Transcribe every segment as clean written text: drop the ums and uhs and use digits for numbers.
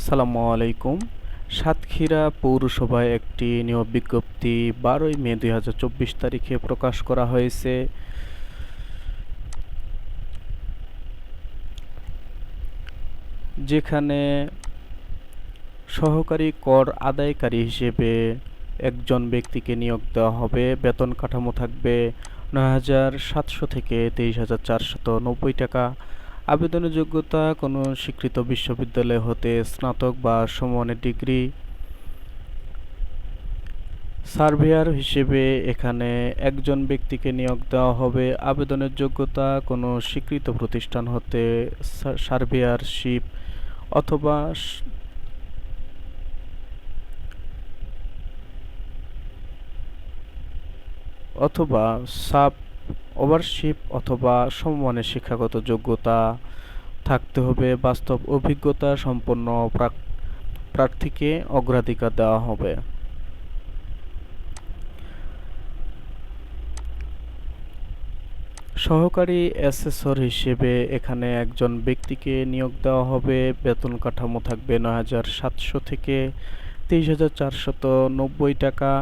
আসসালামু আলাইকুম। সাতক্ষীরা পৌরসভায় একটি নিয়োগ বিজ্ঞপ্তি 12ই মে 2024 তারিখে প্রকাশ করা হয়েছে। যেখানে সহকারী কর আদায়কারী হিসেবে একজন ব্যক্তিকে নিয়োগ দেওয়া হবে। বেতন কাঠামো থাকবে ৯,৭০০ থেকে ২৩,৪৯০ টাকা। আবেদনের যোগ্যতা কোনো স্বীকৃত বিশ্ববিদ্যালয় হতে স্নাতক বা সমমানের ডিগ্রি। সার্ভেয়ার হিসেবে এখানে একজন ব্যক্তিকে নিয়োগ দেওয়া হবে। আবেদনের যোগ্যতা কোনো স্বীকৃত প্রতিষ্ঠান হতে সার্ভেয়ারশিপ অথবা অথবা সাব ওভারশিপ অথবা সমমানের শিক্ষাগত যোগ্যতা থাকতে হবে। বাস্তব অভিজ্ঞতা সম্পন্ন প্রার্থীকে অগ্রাধিকার দেওয়া হবে। সহকারী অ্যাসেসর হিসেবে এখানে একজন ব্যক্তিকে নিয়োগ দেওয়া হবে। বেতন কাঠামো থাকবে ৯,৭০০ থেকে ২৩,৪৯০ টাকা।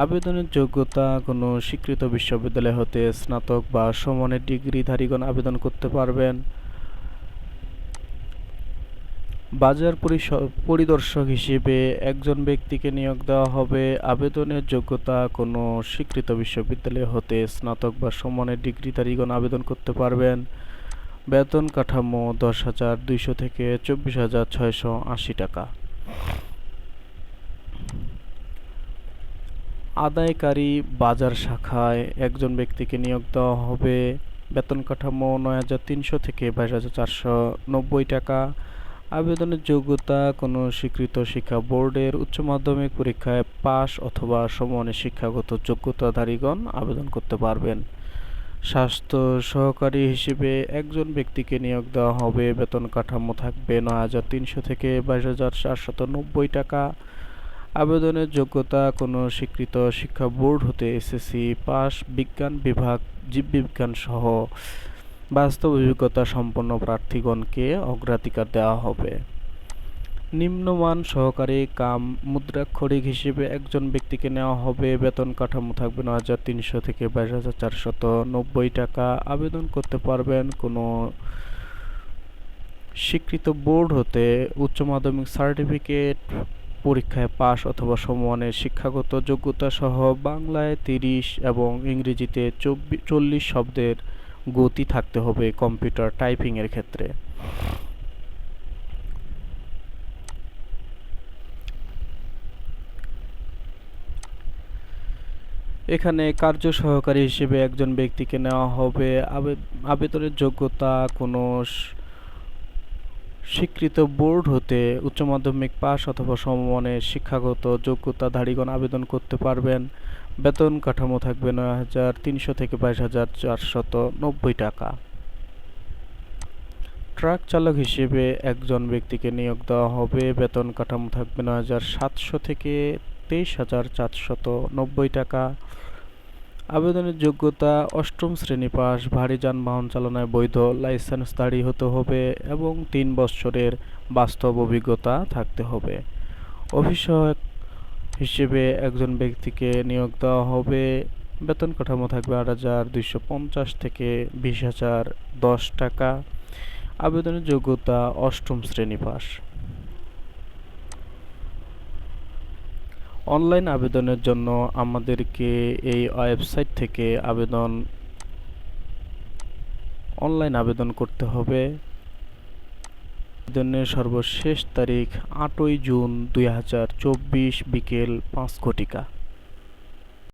আবেদনের যোগ্যতা কোনো স্বীকৃত বিশ্ববিদ্যালয় হতে স্নাতক বা সমমানের ডিগ্রিধারীগণ আবেদন করতে পারবেন। বাজার পরিদর্শক হিসেবে একজন ব্যক্তিকে নিয়োগ দেওয়া হবে। আবেদনের যোগ্যতা কোনো স্বীকৃত বিশ্ববিদ্যালয় হতে স্নাতক বা সমমানের ডিগ্রিধারীগণ আবেদন করতে পারবেন। বেতন কাঠামো ১০,২০০ থেকে ২৪,৬৮০ টাকা। আদায়কারী বাজার শাখায় একজন ব্যক্তিকে নিয়োগ দেওয়া হবে। বেতন কাঠামো ৯,৩০০ থেকে ২২,৪৯০ টাকা। আবেদনের যোগ্যতা কোনো স্বীকৃত শিক্ষা বোর্ডের উচ্চ মাধ্যমিক পরীক্ষায় পাস অথবা সমমানের শিক্ষাগত যোগ্যতাধারীগণ আবেদন করতে পারবেন। স্বাস্থ্য সহকারী হিসেবে একজন ব্যক্তিকে নিয়োগ দেওয়া হবে। বেতন কাঠামো থাকবে ৯,৩০০ থেকে ২২,৪৯০ টাকা। আবেদনের যোগ্যতা কোনো স্বীকৃত শিক্ষা বোর্ড হতে এসএসসি পাস, বিজ্ঞান বিভাগ, জীববিজ্ঞান সহ বাস্তব অভিজ্ঞতা সম্পন্ন প্রার্থীগণকে অগ্রাধিকার দেওয়া হবে। নিম্নমান সহকারী কাম মুদ্রাক্ষরিক হিসেবে একজন ব্যক্তিকে নেওয়া হবে। বেতন কাঠামো থাকবে ৯,৩০০ থেকে ২২,৪৯০ টাকা। আবেদন করতে পারবেন কোনো স্বীকৃত বোর্ড হতে উচ্চ মাধ্যমিক সার্টিফিকেট পরীক্ষায় পাস অথবা সমমানের শিক্ষাগত যোগ্যতা সহ বাংলায় ৩০ এবং ইংরেজিতে ৪০ শব্দের গতি থাকতে হবে কম্পিউটার টাইপিং এর ক্ষেত্রে। এখানে কার্য সহকারী হিসেবে একজন ব্যক্তিকে নেওয়া হবে। আবেদনের যোগ্যতা কোনো স্বীকৃত বোর্ড হতে উচ্চ মাধ্যমিক পাস অথবা সমমানের শিক্ষাগত যোগ্যতাধারীগণ আবেদন করতে পারবেন। বেতন কাঠামো থাকবে ৯,৩০০ থেকে ২২,৪৯০ টাকা। ট্রাক চালক হিসেবে একজন ব্যক্তিকে নিয়োগ দেওয়া হবে। বেতন কাঠামো থাকবে ৯,৭০০ থেকে ২৩,৪৯০ টাকা। আবেদনের যোগ্যতা অষ্টম শ্রেণী পাস, ভারী যানবাহন চালনায় বৈধ লাইসেন্সধারী হতে হবে এবং ৩ বছরের বাস্তব অভিজ্ঞতা থাকতে হবে। অফিস সহায়ক হিসেবে একজন ব্যক্তিকে নিয়োগ দেওয়া হবে। বেতন কাঠামো থাকবে ৮,২৫০ থেকে ২০,০১০ টাকা। আবেদনের যোগ্যতা অষ্টম শ্রেণী পাস। অনলাইন আবেদনের জন্য আমাদেরকে এই ওয়েবসাইট থেকে অনলাইন আবেদন করতে হবে। আবেদনের সর্বশেষ তারিখ ৮ই জুন ২০২৪ বিকেল ৫ ঘটিকা।